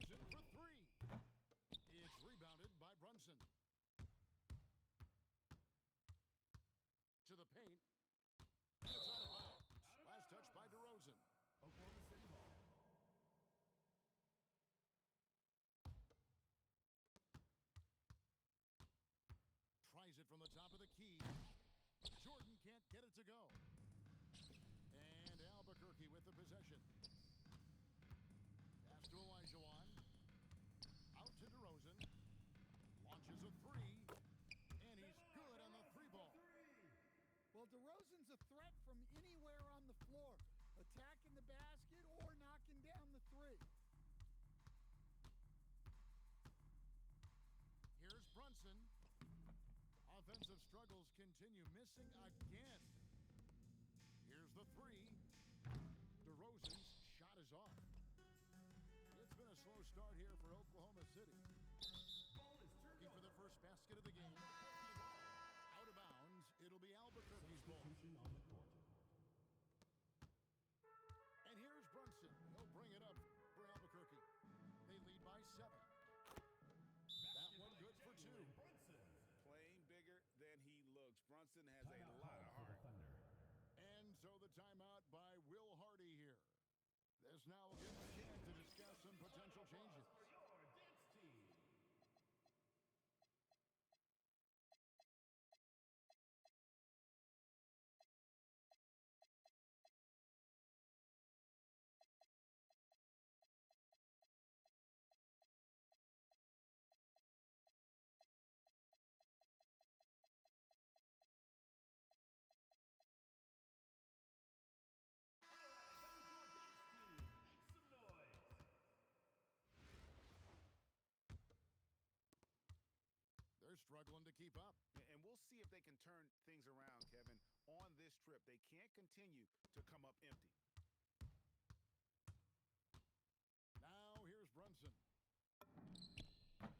DeRozan for three. It's rebounded by Brunson. To the paint. It's out of bounds. Last touch by DeRozan. Oklahoma City ball. Tries it from the top of the key. Jordan can't get it to go. And Albuquerque with the possession. Pass to Olajuwon. Out to DeRozan. Launches a three. And he's good on the three ball. Well, DeRozan's a threat from anywhere on the floor. Attacking the basket or knocking down the three. Here's Brunson. Offensive struggles continue. Missing again. Here's the three. DeRozan's shot is off. It's been a slow start here for Oklahoma City. Looking for the first basket of the game. Out of bounds. It'll be Albuquerque's ball. Substitution on the court. And here's Brunson. He'll bring it up for Albuquerque. They lead by 7. That one good for 2. Playing bigger than he looks. Brunson has a Timeout lot call of for the heart. Thunder. And so the timeout by Will Hardy here. This now will give us a chance to discuss some potential changes. They're struggling to keep up. And we'll see if they can turn things around, Kevin, on this trip. They can't continue to come up empty. Now here's Brunson.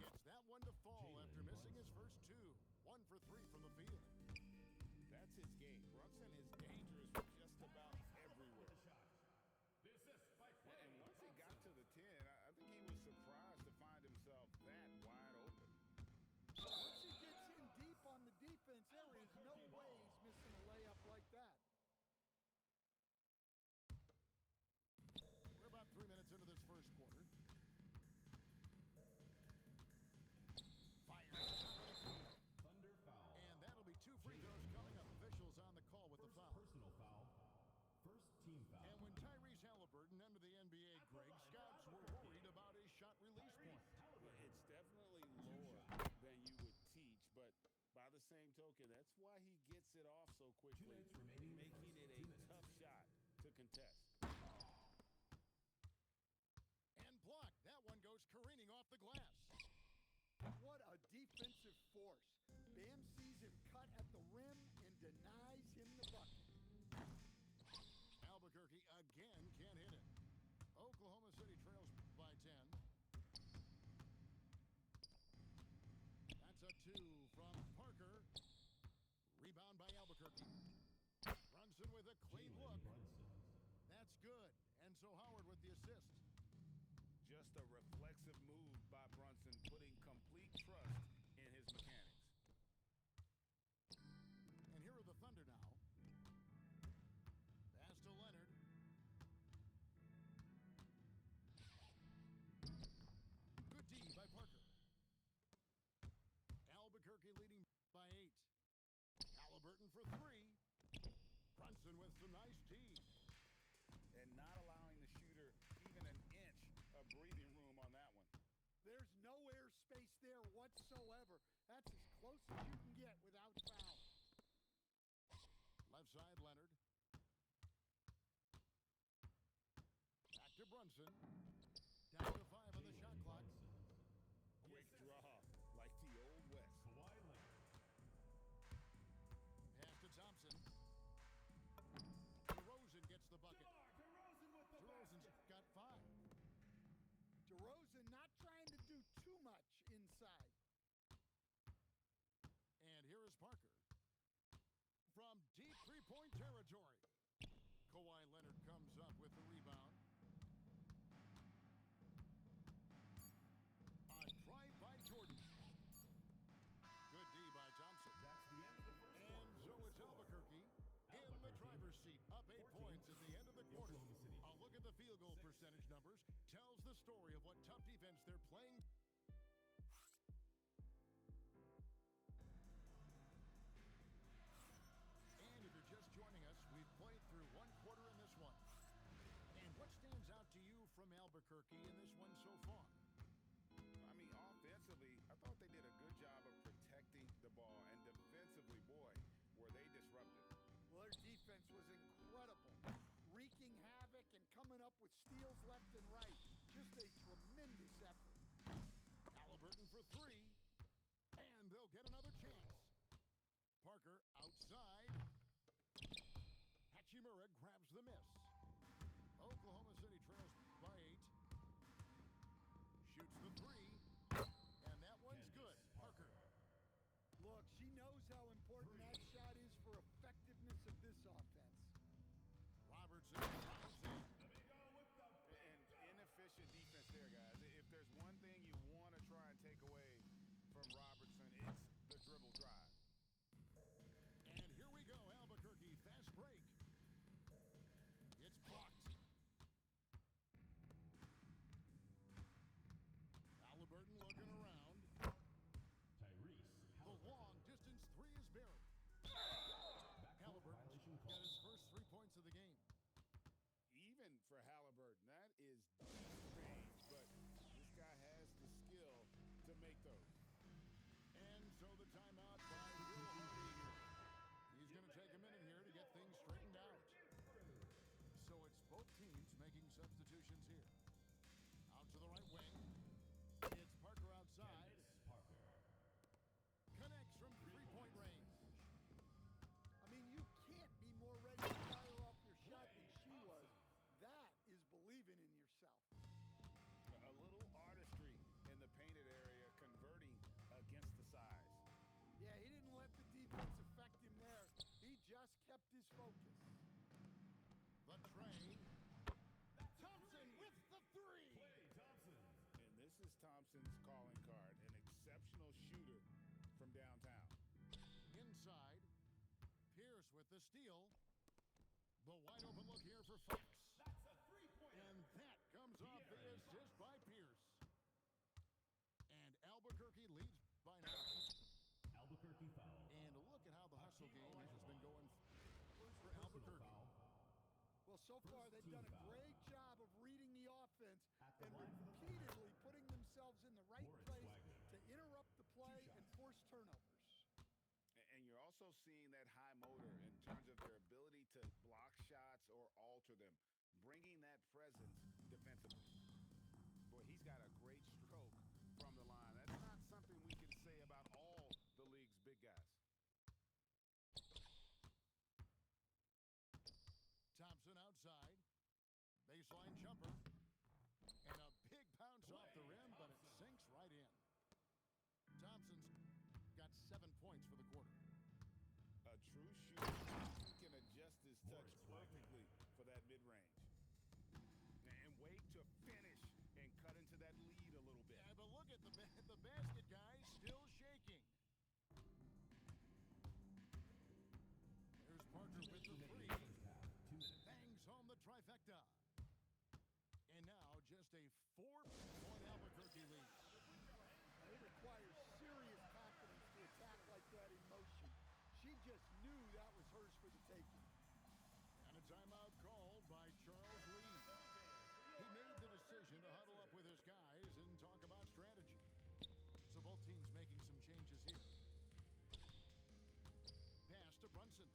Gets that one to fall Jalen after missing his Brunson. first 2. 1 for 3 from the field. That's his game. Brunson is dangerous from just about everywhere. The assist by And once he got to the 10, I think he was surprised to find himself that wide open. Once he gets in deep on the defense, there is no way he's missing a layup like that. We're about 3 minutes into this first quarter. Fires it top of the key. Thunder foul. And that'll be 2 free throws coming up. Officials on the call with the First foul. personal foul. First team foul. And when Tyrese Halliburton entered the NBA, Greg, scouts were worried about his shot release point. It's definitely lower than you would teach, but by the same token, that's why he gets it off so 2 quickly, minutes remaining. making it a 2 minutes. tough shot to contest. And blocked. That one goes careening off the glass. What a defensive force. Bam sees him cut at the rim and denies him the bucket. Albuquerque again can't hit it. Oklahoma City trails by 10. That's a 2 from Parker. Rebound by Albuquerque. Brunson with a clean Jalen look. Brunson. That's good. And so Howard with the assist. Just a reflexive move by Brunson, putting complete trust in his mechanics. And here are the Thunder now. Pass to Leonard. Good D by Parker. Albuquerque leading by 8. Halliburton for 3. Brunson with some nice D. And not allowing the shooter even an inch of breathing room on that one. There's no air space there whatsoever. That's as close as you can get without foul. Left side, Leonard. Back to Brunson. Down to 5 on the shot clock. Quick draw, like the old West. Kawhi Leonard. Pass to Thompson. DeRozan gets the bucket. DeRozan's got 5. DeRozan not trying to do too much inside. And here is Parker. From deep three-point territory. Kawhi Leonard comes up with the rebound. story of what tough defense they're playing. And if you're just joining us, we've played through one quarter in this one. And what stands out to you from Albuquerque in this one so far? I mean, offensively, I thought they did a good job of protecting the ball. And defensively, boy, were they disruptive. Well, their defense was incredible, wreaking havoc and coming up with steals left and right. Just a tremendous effort. Halliburton for three, and they'll get another chance. Parker outside. Hachimura grabs the miss. Oklahoma City trails by 8. Shoots the three, and that one's good. Parker. Look, she knows how important that shot is for effectiveness of this offense. Robertson drives in. And inefficient defense there, guys. If there's one thing you want to try and take away from Robertson, it's the dribble drive. And here we go, Albuquerque, fast break. It's blocked. Halliburton looking around. Tyrese The long distance three is buried. Halliburton violation got call. his first 3 points of the game. Even for Halliburton, that is deep range, but this guy has the skill to make those. And so the timeout by Will Hardy. He's going to take a minute here to get things straightened out. So it's both teams making substitutions here. Out to the right wing. It's Parker outside. Parker. Connects from three-point range. I mean, you can't be more ready to fire off your shot than she was. That is believing in yourself. A little artistry in the painted area, converting against the size. Yeah, he didn't let the defense affect him there. He just kept his focus. The train. Thompson with the three. Klay Thompson. And this is Thompson's calling card, an exceptional shooter from downtown. Inside. Pierce with the steal. The wide open look here for Fox. That's a three-pointer. And that comes off the assist by Pierce. And Albuquerque leads by 9. Albuquerque foul. And look at how the hustle game has been going for Personal Albuquerque. foul. Well, so far First they've team done a foul. great job of reading the offense At the and line for the repeatedly putting themselves in the right Lawrence place Wagner. to interrupt the play and force turnovers. And you're also seeing that high motor in terms of their ability to block shots or alter them, bringing that presence defensively. Boy, he's got a great stroke from the line. That's not something we can say about all the league's big guys. Thompson outside. Baseline jumper. And a big bounce off the rim, but it sinks right in. Thompson's got 7 points for the quarter. A true shooter. He can adjust his touch perfectly for that mid-range. And wait to finish and cut into that lead a little bit. Yeah, but look at the basket, guys, still shaking. There's Parker with the three. First half. 2 minutes. Bangs home the trifecta. And now just a 4-point Albuquerque lead. It requires serious confidence to attack like that in motion. She just knew that was hers for the taking. And a timeout called by Charles Lee. He made the decision to huddle up with his guys and talk about strategy. So both teams making some changes here. Pass to Brunson.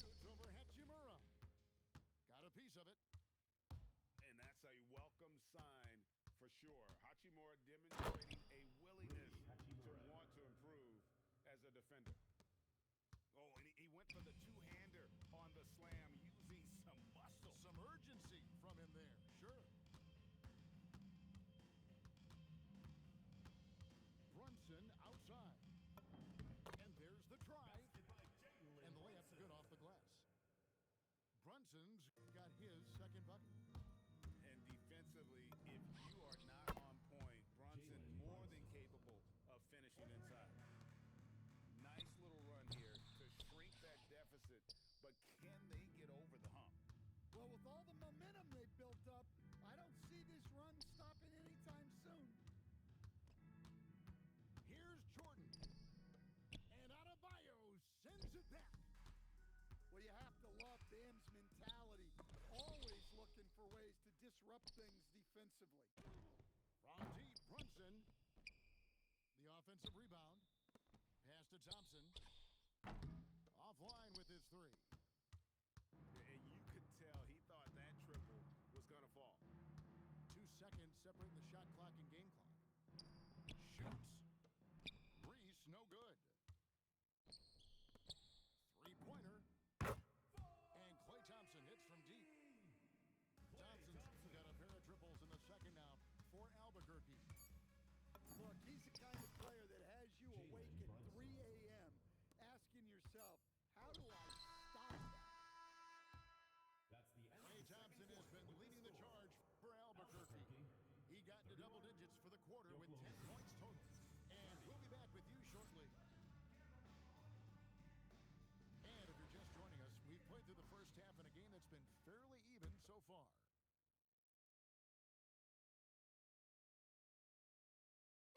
Shoots over Hachimura. Got a piece of it. And that's a welcome sign for sure. Hachimura demonstrating a willingness to want to improve as a defender. Oh, and he went for the two-hander on the slam using some muscle. Some urgency from him there. Sure. Brunson outside. And there's the drive. And the layup's good off the glass. Brunson's got his second bucket. And defensively, if you are not on point, Brunson more than capable of finishing inside. Nice little run here to shrink that deficit, but can they get over the hump? Well, with all the momentum they built up, Offensive rebound. Pass to Thompson. Offline with his three. And you could tell he thought that triple was going to fall. 2 seconds separating the shot clock and game clock. Shoots. Reese, no good. Three-pointer. And Klay Thompson hits from deep. Thompson's got a pair of triples in the second now for Albuquerque. Look, he's the kind of player that has you awake at 3 a.m. asking yourself, how do I stop that? That's the end of Klay the second Thompson has quarter. been leading the charge for Albuquerque. He got into double digits for the quarter with 10 Oklahoma. points total. And we'll be back with you shortly. And if you're just joining us, we've played through the first half in a game that's been fairly even so far.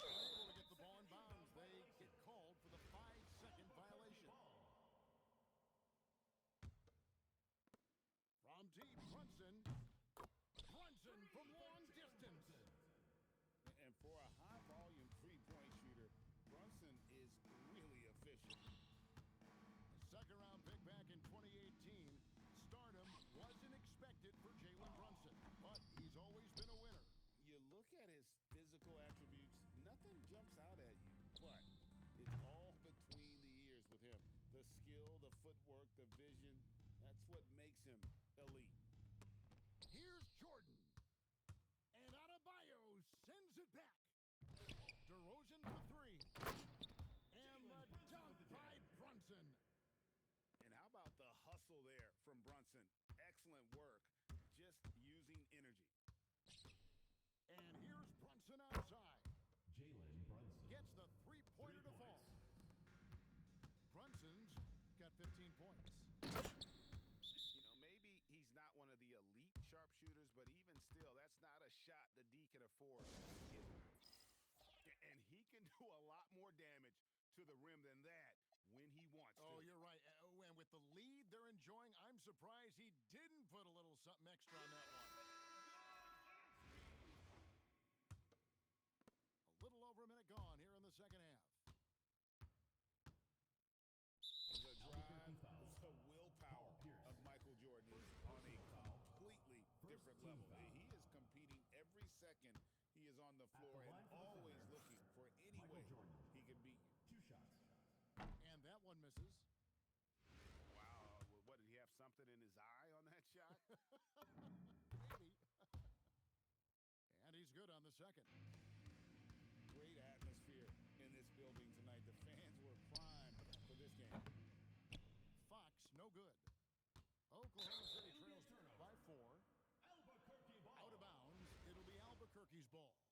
Unable to get the ball in bounds. They get called for the 5-second violation. From deep, Brunson. Brunson from long distance. And for a high-volume three-point shooter, Brunson is really efficient. Second-round pick back in 2018. Stardom wasn't expected for Jalen Brunson, but he's always been a winner. You look at his physical attributes, nothing jumps out at you, but it's all between the ears with him. The skill, the footwork, the vision, that's what makes him elite. Here's Jordan. And Adebayo sends it back. DeRozan for three. And the dunk by Brunson. And how about the hustle there from Brunson? Excellent work, just using energy. And here's Brunson outside. Jalen Brunson. Gets the three-pointer to fall. Brunson's got 15 points. You know, maybe he's not one of the elite sharpshooters, but even still, that's not a shot the D can afford. And he can do a lot more damage to the rim than that when he wants Oh, to. you're right. And with the lead they're enjoying, I'm surprised he didn't put a little something extra on that one. A little over a minute gone here in the second half. The drive, the willpower of Michael Jordan is on a completely different level. He is competing every second he is on the floor and always looking for any way he can beat you. 2 shots. And that one misses. Wow, what, did he have something in his eye on that shot? Maybe. And he's good on the second. Great atmosphere in this building tonight. The fans were primed for this game. Fox, no good. Oklahoma City trails by 4. Albuquerque ball. Out of bounds. It'll be Albuquerque's ball.